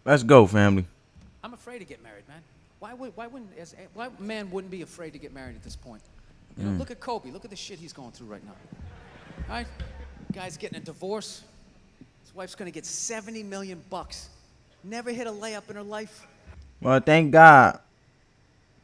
Let's go, family. I'm afraid to get married, man. Why man wouldn't be afraid to get married at this point? You know, look at Kobe. Look at the shit he's going through right now. All right? Guy's getting a divorce. His wife's gonna get 70 million bucks. Never hit a layup in her life. Well, thank God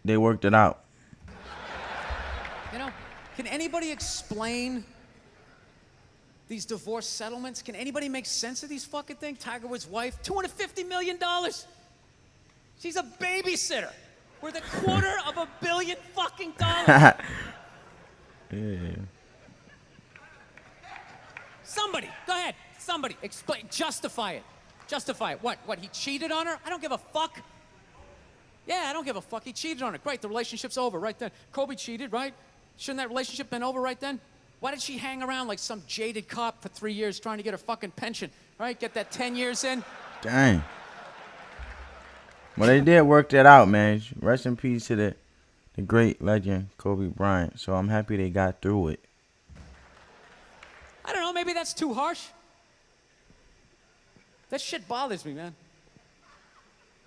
they worked it out. You know, can anybody explain these divorce settlements? Can anybody make sense of these fucking things? Tiger Woods' wife, $250 million. She's a babysitter worth $250 million fucking dollars. Yeah. Somebody, go ahead. Somebody, explain, justify it. Justify it. What, he cheated on her? I don't give a fuck. Yeah, I don't give a fuck. He cheated on her. Great, the relationship's over right then. Kobe cheated, right? Shouldn't that relationship been over right then? Why did she hang around like some jaded cop for 3 years trying to get her fucking pension, right? Get that 10 years in? Dang. Well, they did work that out, man. Rest in peace to the great legend Kobe Bryant. So I'm happy they got through it. I don't know, maybe that's too harsh. That shit bothers me, man.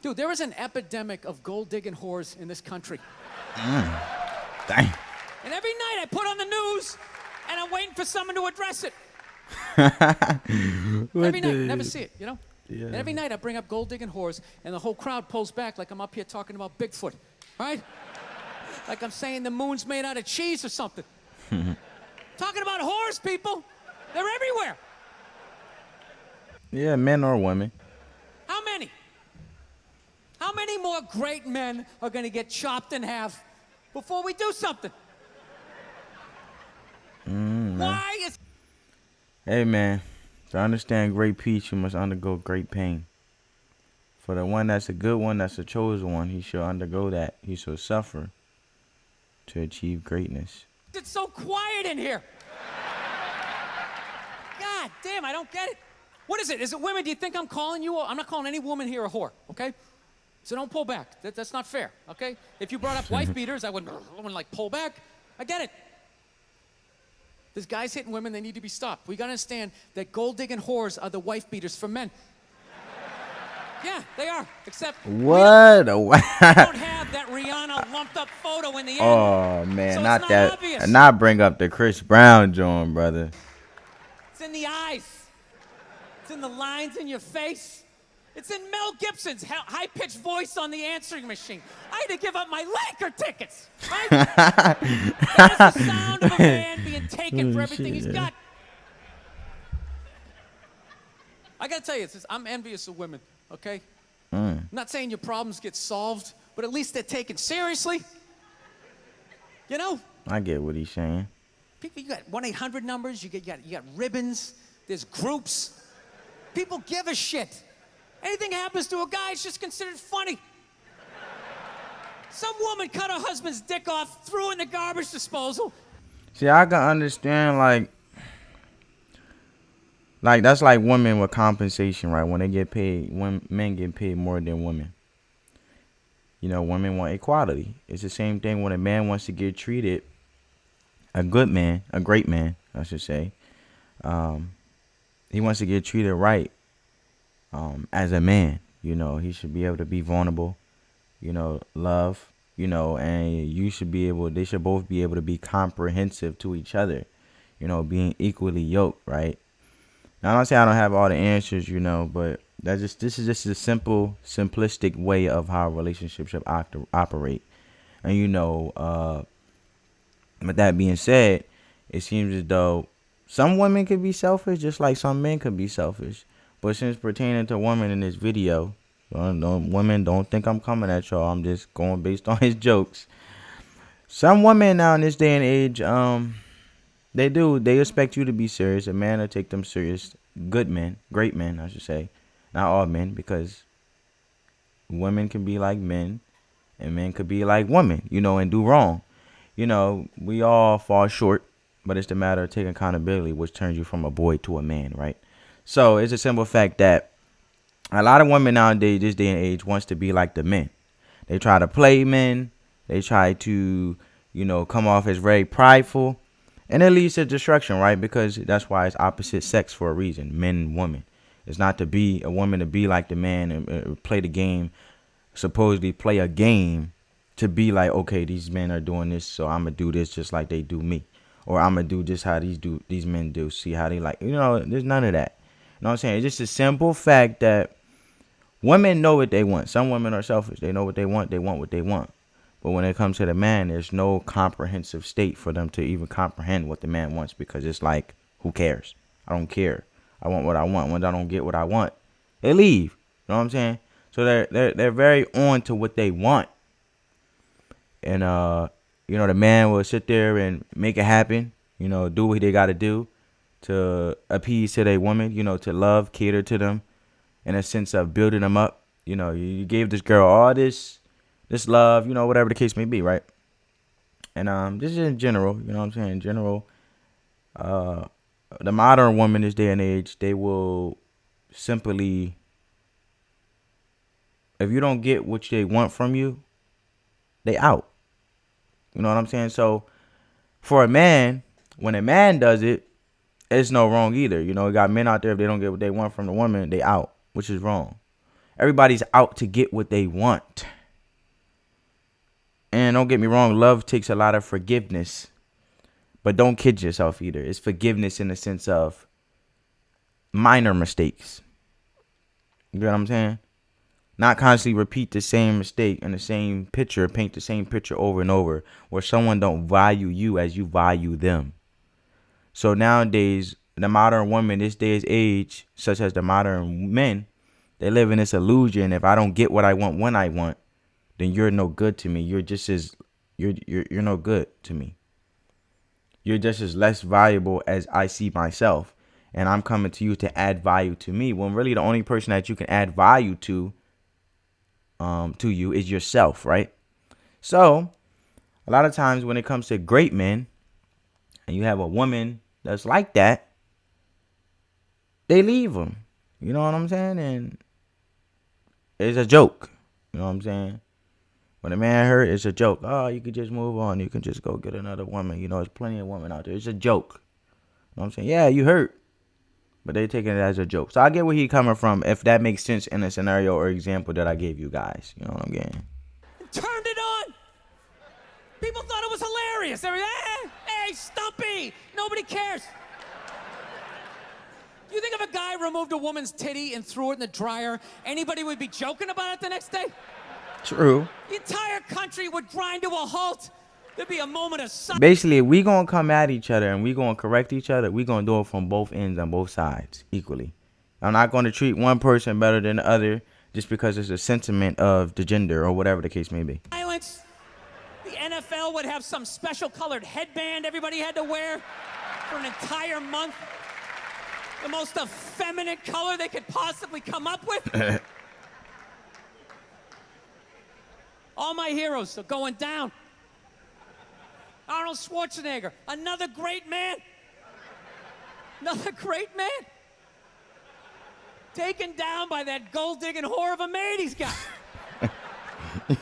Dude, there is an epidemic of gold-digging whores in this country. Dang. And every night I put on the news, and I'm waiting for someone to address it. Every night, never see it, you know? Yeah. And every night I bring up gold-digging whores, and the whole crowd pulls back like I'm up here talking about Bigfoot, right? Like I'm saying the moon's made out of cheese or something. Talking about whores, people. They're everywhere. Yeah, men or women. How many? How many more great men are going to get chopped in half before we do something? Why is... Hey, man. To understand great peace, you must undergo great pain. For the one that's a good one, that's a chosen one, he shall undergo that. He shall suffer to achieve greatness. It's so quiet in here. God damn, I don't get it. What is it? Is it women? Do you think I'm calling you? I'm not calling any woman here a whore, okay? So don't pull back. That's not fair, okay? If you brought up wife beaters, I wouldn't like pull back. I get it. There's guys hitting women, they need to be stopped. We gotta understand that gold-digging whores are the wife beaters for men. Yeah, they are. Except What? we don't have that Rihanna lumped up photo in the end. Oh, man, So not it's not that. obvious. Not bring up the Chris Brown joint, brother. It's in the eyes. It's in the lines in your face. It's in Mel Gibson's high-pitched voice on the answering machine. I had to give up my Laker tickets, right? That is the sound of a man being taken for everything he's got. I gotta tell you, I'm envious of women, okay? I'm not saying your problems get solved, but at least they're taken seriously. You know? I get what he's saying. People, you got 1-800 numbers, you got ribbons, there's groups. People give a shit. Anything happens to a guy, it's just considered funny. Some woman cut her husband's dick off, threw in the garbage disposal. See, I can understand, like that's like women with compensation, right? When they get paid, when men get paid more than women. You know, women want equality. It's the same thing when a man wants to get treated, a good man, a great man, I should say. He wants to get treated right. As a man, you know, he should be able to be vulnerable, you know, love, you know, and they should both be able to be comprehensive to each other, you know, being equally yoked, right? Now, I don't say I don't have all the answers, you know, but this is just a simple, simplistic way of how relationships should operate. And, you know, with that being said, it seems as though some women could be selfish, just like some men could be selfish. But since pertaining to women in this video, women don't think I'm coming at y'all. I'm just going based on his jokes. Some women now in this day and age, they expect you to be serious. A man will take them serious. Good men, great men, I should say. Not all men, because women can be like men and men could be like women, you know, and do wrong. You know, we all fall short, but it's the matter of taking accountability, which turns you from a boy to a man, right? So it's a simple fact that a lot of women nowadays, this day and age, wants to be like the men. They try to play men. They try to, you know, come off as very prideful. And it leads to destruction, right? Because that's why it's opposite sex for a reason, men and women. It's not to be a woman to be like the man and play the game, supposedly play a game to be like, okay, these men are doing this, so I'm gonna do this just like they do me, or I'm gonna do this how these men do. See how they like, there's none of that. You know what I'm saying? It's just a simple fact that women know what they want. Some women are selfish. They know what they want. They want what they want. But when it comes to the man, there's no comprehensive state for them to even comprehend what the man wants, because it's like, who cares? I don't care. I want what I want. When I don't get what I want, they leave. You know what I'm saying? So they're very on to what they want. And the man will sit there and make it happen, do what they gotta do to appease to their woman, to love, cater to them in a sense of building them up. You gave this girl all this love, whatever the case may be, right? And this is in general, you know what I'm saying? In general, the modern woman this day and age, they will simply, if you don't get what they want from you, they out. You know what I'm saying? So for a man, when a man does it, it's no wrong either. You got men out there, if they don't get what they want from the woman, they out, which is wrong. Everybody's out to get what they want. And don't get me wrong, love takes a lot of forgiveness. But don't kid yourself either. It's forgiveness in the sense of minor mistakes. You know what I'm saying? Not constantly repeat the same mistake and the same picture, paint the same picture over and over, where someone don't value you as you value them. So nowadays, the modern woman, this day's age, such as the modern men, they live in this illusion. If I don't get what I want when I want, then you're no good to me. You're no good to me. You're just as less valuable as I see myself. And I'm coming to you to add value to me. When really the only person that you can add value to you is yourself, right? So a lot of times when it comes to great men, and you have a woman that's like that, they leave them. You know what I'm saying? And it's a joke. You know what I'm saying? When a man hurt, it's a joke. Oh, you could just move on. You can just go get another woman. There's plenty of women out there. It's a joke. You know what I'm saying? Yeah, you hurt. But they taking it as a joke. So I get where he coming from, if that makes sense in a scenario or example that I gave you guys. You know what I'm getting? Turned it on. People thought it was hilarious. They were, hey, Stumpy. Nobody cares. You think if a guy removed a woman's titty and threw it in the dryer, anybody would be joking about it the next day? True. The entire country would grind to a halt. There'd be a moment of silence. Basically, if we gonna come at each other and we gonna correct each other, we gonna do it from both ends on both sides equally. I'm not gonna treat one person better than the other just because it's a sentiment of the gender or whatever the case may be. Silence. The NFL would have some special colored headband everybody had to wear for an entire month. The most effeminate color they could possibly come up with. All my heroes are going down. Arnold Schwarzenegger, another great man. Another great man. Taken down by that gold-digging whore of a maid he's got.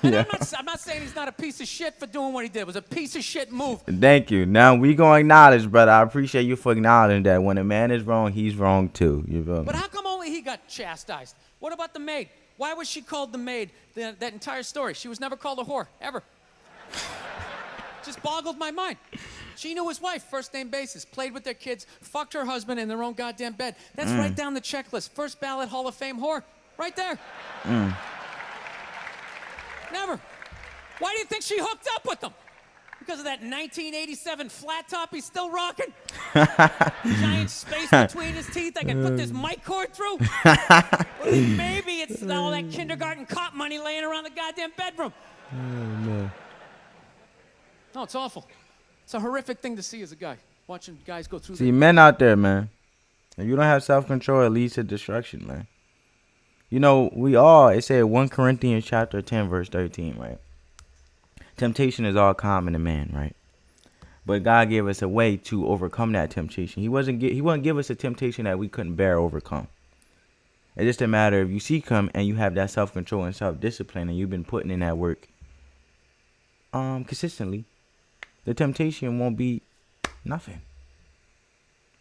And Yeah. I'm not saying he's not a piece of shit for doing what he did. It was a piece of shit move. Thank you. Now we gonna acknowledge, brother. I appreciate you for acknowledging that when a man is wrong, he's wrong too. You feel me? But how come only he got chastised? What about the maid? Why was she called the maid that entire story? She was never called a whore, ever. Just boggled my mind. She knew his wife, first name basis, played with their kids, fucked her husband in their own goddamn bed. That's right down the checklist. First ballot Hall of Fame whore. Right there. Never. Why do you think she hooked up with him? Because of that 1987 flat top he's still rocking? Giant space between his teeth I can put this mic cord through? Or maybe it's all that kindergarten cop money laying around the goddamn bedroom. Oh, man. No, it's awful. It's a horrific thing to see as a guy, watching guys go through See, men out there, man. If you don't have self-control, it leads to destruction, man. It said 1 Corinthians chapter 10, verse 13, right? Temptation is all common to man, right? But God gave us a way to overcome that temptation. He wouldn't give us a temptation that we couldn't bear or overcome. It's just a matter of you seek him and you have that self-control and self-discipline and you've been putting in that work consistently. The temptation won't be nothing.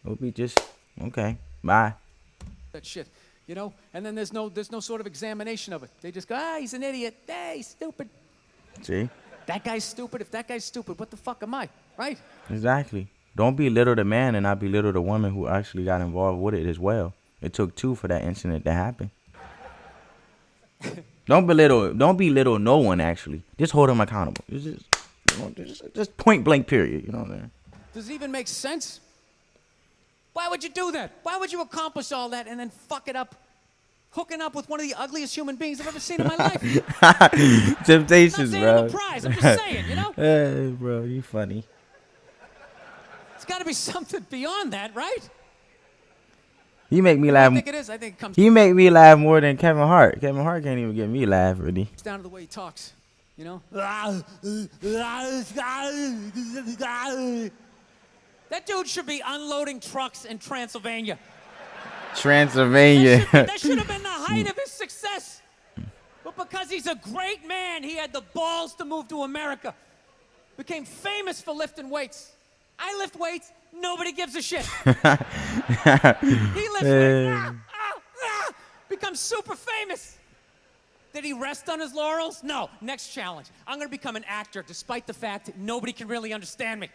It'll be just, okay, bye. that shit. you know? And then there's no sort of examination of it. They just go, he's an idiot. Hey, he's stupid. See? That guy's stupid. If that guy's stupid, what the fuck am I, right? Exactly. Don't belittle the man and not belittle the woman who actually got involved with it as well. It took two for that incident to happen. Don't belittle no one, actually. Just hold them accountable. Just point blank period, you know what I'm saying? Does it even make sense? Why would you do that? Why would you accomplish all that and then fuck it up hooking up with one of the ugliest human beings I've ever seen in my life? Temptations, I'm not saying bro. I'm a prize. I'm just saying, you know? Hey, bro, you funny. It's got to be something beyond that, right? You make me I laugh. think it is. I think it comes He make me laugh more than Kevin Hart. Kevin Hart can't even get me laugh, really. down to the way he talks, you know? That dude should be unloading trucks in Transylvania. Transylvania. That should have been the height of his success. But because he's a great man, he had the balls to move to America. Became famous for lifting weights. I lift weights, nobody gives a shit. He lifts weights, becomes super famous. Did he rest on his laurels? No. Next challenge. I'm going to become an actor despite the fact that nobody can really understand me.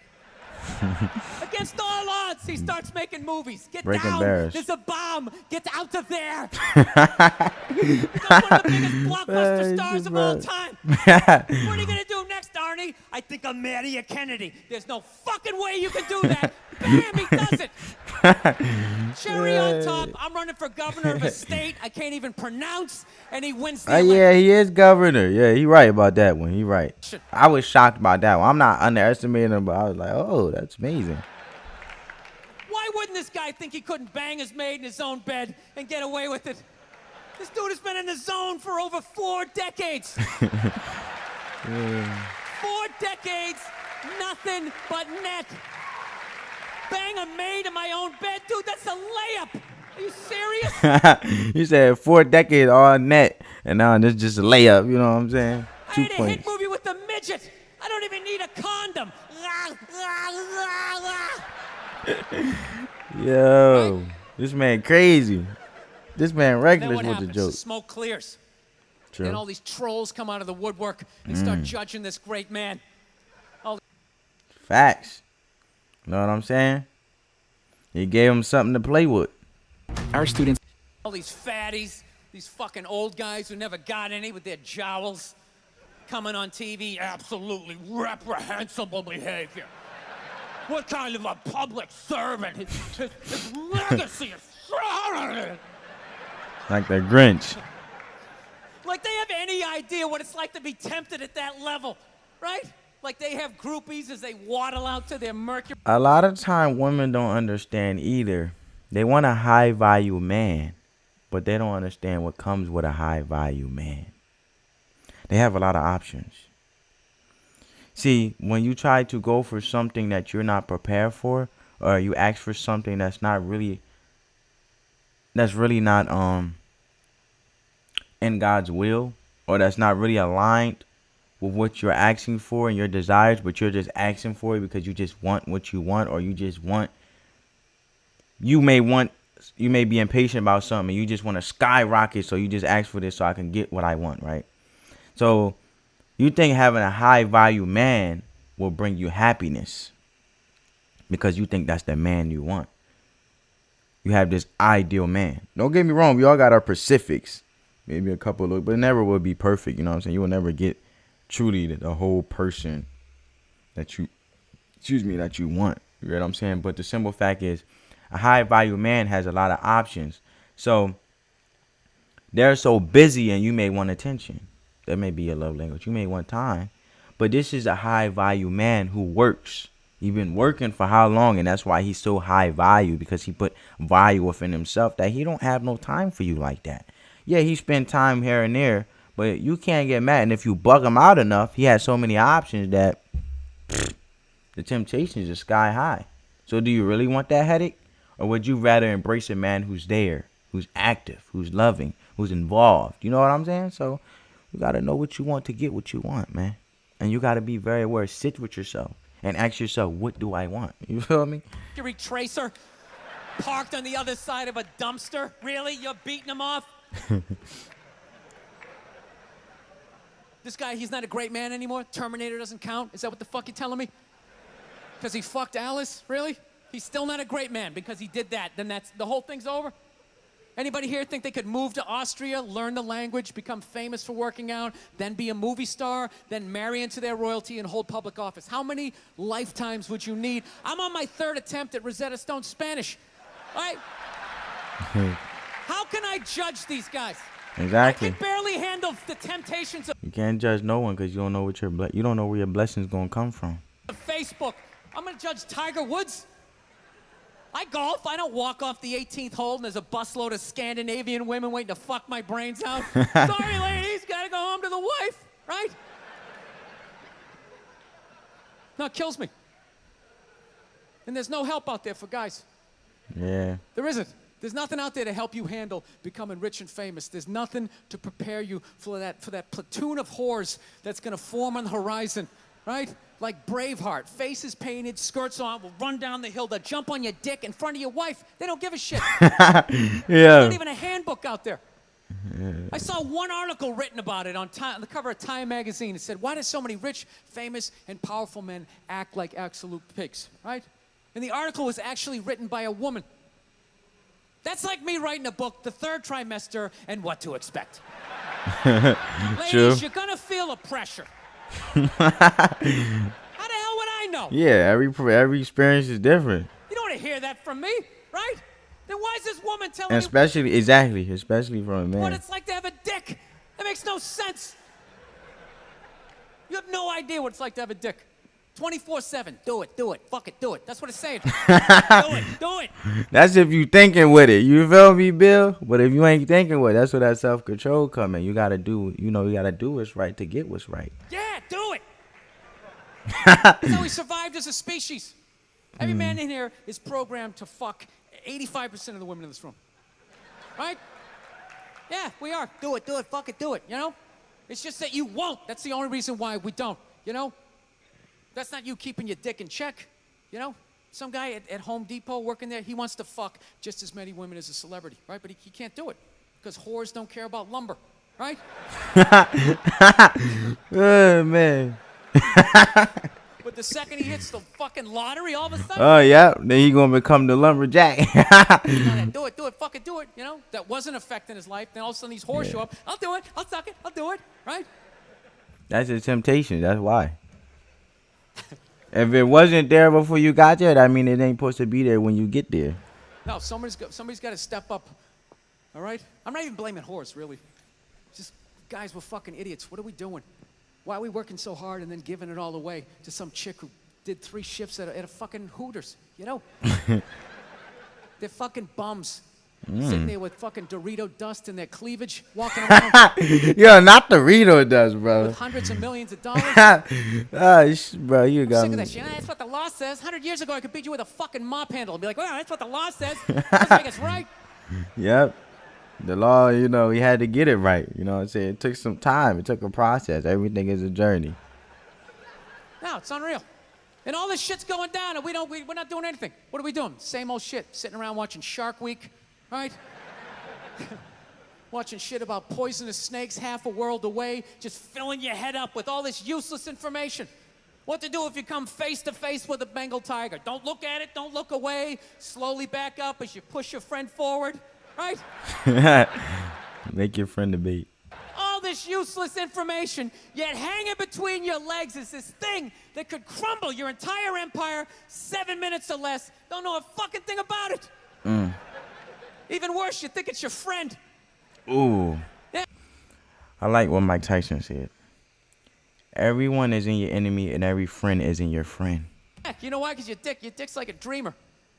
Against all odds, he starts making movies. Get Breaking down. Barriers. There's a bomb. Get out of there. Becomes one of the biggest blockbuster stars of all time. What are you going to do next, Arnie? I think I'll marry you, Kennedy. There's no fucking way you can do that. Bam, he does it. Cherry on top. I'm running for governor of a state I can't even pronounce, and he wins the election. Yeah, he is governor. Yeah, he right about that one. He right. I was shocked about that one. I'm not underestimating him, but I was like, oh, that's amazing. Why wouldn't this guy think he couldn't bang his maid in his own bed and get away with it? This dude has been in the zone for over 4 decades. 4 decades, nothing but net. Bang a maid in my own bed? Dude, that's a layup. Are you serious? You said 4 decades all net, and now this just a layup. You know what I'm saying? I 2 had a points. hit movie with a midget. I don't even need a condom. Yo, this man crazy. This man Then reckless what with the happens? joke. The smoke clears. True. And all these trolls come out of the woodwork and start judging this great man. Facts. Know what I'm saying? He gave him something to play with. Our students. All these fatties, these fucking old guys who never got any with their jowls, coming on TV, absolutely reprehensible behavior. What kind of a public servant? His legacy is shrouded. Like the Grinch. Like they have any idea what it's like to be tempted at that level, right? Like they have groupies as they waddle out to their Mercury. A lot of time women don't understand either. They want a high value man, but they don't understand what comes with a high value man. They have a lot of options. See, when you try to go for something that you're not prepared for, or you ask for something that's really not in God's will, or that's not really aligned with what you're asking for and your desires, but you're just asking for it because you just want what you want, or you may be impatient about something and you just want to skyrocket, so you just ask for this so I can get what I want, right? So you think having a high value man will bring you happiness because you think that's the man you want. You have this ideal man. Don't get me wrong, we all got our specifics. Maybe a couple of, but it never will be perfect, you know what I'm saying? You will never get truly the whole person that you want. You know what I'm saying? But the simple fact is, a high value man has a lot of options. So they're so busy and you may want attention. That may be your love language. You may want time. But this is a high value man who works. He's been working for how long? And that's why he's so high value, because he put value within himself that he don't have no time for you like that. Yeah, he spend time here and there, but you can't get mad. And if you bug him out enough, he has so many options that the temptation is just sky high. So do you really want that headache? Or would you rather embrace a man who's there, who's active, who's loving, who's involved? You know what I'm saying? So you got to know what you want to get what you want, man. And you got to be very aware. Sit with yourself and ask yourself, what do I want? You feel me? Mercury tracer. parked on the other side of a dumpster? Really? You're beating him off? This guy, he's not a great man anymore? Terminator doesn't count? Is that what the fuck you're telling me? Because he fucked Alice? Really? He's still not a great man because he did that. Then that's the whole thing's over? Anybody here think they could move to Austria, learn the language, become famous for working out, then be a movie star, then marry into their royalty and hold public office? How many lifetimes would you need? I'm on my 3rd attempt at Rosetta Stone Spanish. All right? How can I judge these guys? Exactly. I can barely handle the temptations of You can't judge no one because you don't know what you don't know where your blessings gonna come from. Facebook. I'm gonna judge Tiger Woods. I golf. I don't walk off the 18th hole and there's a busload of Scandinavian women waiting to fuck my brains out. Sorry, ladies, gotta go home to the wife, right? No, it kills me. And there's no help out there for guys. Yeah. There isn't. There's nothing out there to help you handle becoming rich and famous. There's nothing to prepare you for that platoon of whores that's gonna form on the horizon, right? Like Braveheart, faces painted, skirts on, will run down the hill, they'll jump on your dick in front of your wife. They don't give a shit. Yeah. There's not even a handbook out there. I saw one article written about it on the cover of Time magazine. It said, why do so many rich, famous, and powerful men act like absolute pigs, right? And the article was actually written by a woman. That's like me writing a book, The Third Trimester, and What to Expect. Ladies, True. you're gonna feel a pressure. How the hell would I know? Yeah, every experience is different. You don't want to hear that from me, right? Then why is this woman telling And especially from a me what man. it's like to have a dick? That makes no sense. You have no idea what it's like to have a dick. 24/7. Do it. Fuck it, do it. That's what it's saying. Do it. That's if you thinking with it. You feel me, Bill? But if you ain't thinking with it, that's where that self-control come in. You gotta do what's right to get what's right. Yeah, do it. That's how we survived as a species. Every man in here is programmed to fuck 85% of the women in this room. Right? Yeah, we are. Do it, fuck it, do it, you know? It's just that you won't. That's the only reason why we don't, you know? That's not you keeping your dick in check, you know? Some guy at Home Depot working there, he wants to fuck just as many women as a celebrity, right? But he can't do it because whores don't care about lumber, right? Oh, man. But the second he hits the fucking lottery, all of a sudden, Oh, yeah. Then he gonna become the lumberjack. do it, fuck it, do it, you know? That wasn't affecting his life. Then all of a sudden these whores show up. I'll do it, I'll suck it, I'll do it, right? That's a temptation. That's why. If it wasn't there before you got there, I mean, it ain't supposed to be there when you get there. No, somebody's got to step up, all right? I'm not even blaming whores, really. Just, guys, we're fucking idiots. What are we doing? Why are we working so hard and then giving it all away to some chick who did 3 shifts at a fucking Hooters, you know? They're fucking bums. Sitting there with fucking Dorito dust in their cleavage, walking around Yo, not the Rito does, bro. with hundreds of millions of dollars. Bro, you got Sick of me. that shit. That's what the law says. 100 years ago, I could beat you with a fucking mop handle and be like, well, that's what the law says. Doesn't make us right. Yep. The law, you know, he had to get it right. You know what I'm saying? It took some time. It took a process. Everything is a journey. No, it's unreal. And all this shit's going down, and we're not doing anything. What are we doing? Same old shit. Sitting around watching Shark Week, right? Watching shit about poisonous snakes half a world away, just filling your head up with all this useless information. What to do if you come face to face with a Bengal tiger? Don't look at it, don't look away. Slowly back up as you push your friend forward, right? Make your friend the bait. All this useless information, yet hanging between your legs is this thing that could crumble your entire empire 7 minutes or less. Don't know a fucking thing about it. Even worse, you think it's your friend. Ooh. Yeah. I like what Mike Tyson said. Everyone is in your enemy and every friend is in your friend. You know why? Because your dick's like a dreamer.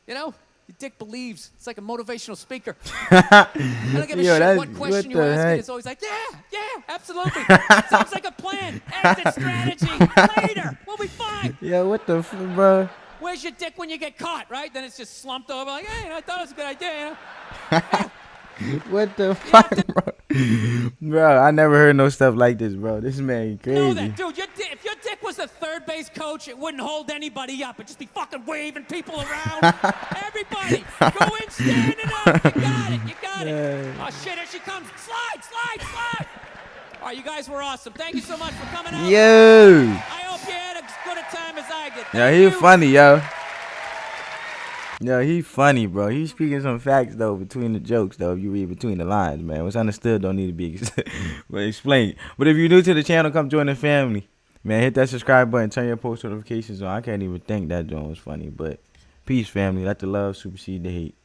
You know? Your dick believes. It's like a motivational speaker. I don't give a shit what question you ask it. It's always like, yeah, absolutely. Sounds like a plan. Exit strategy. Later. We'll be fine. Yeah, what the bro? Where's your dick when you get caught, right? Then it's just slumped over like, hey, I thought it was a good idea, you know? What the fuck, bro? Bro, I never heard no stuff like this, bro. This man You know crazy. that, dude. If your dick was a third base coach, it wouldn't hold anybody up. It'd just be fucking waving people around. Everybody, go in standing up. You got it. You got it. Oh, shit, here she comes. Slide, slide, slide. All right, you guys were awesome. Thank you so much for coming out. Yo. I hope you had as good a time as I did. Yeah, he funny, yo. Yo, he funny, bro. He's speaking some facts, though, between the jokes, though. If you read between the lines, man. What's understood don't need to be explained. But if you're new to the channel, come join the family. Man, hit that subscribe button. Turn your post notifications on. I can't even think that joint was funny. But peace, family. Let the love supersede the hate.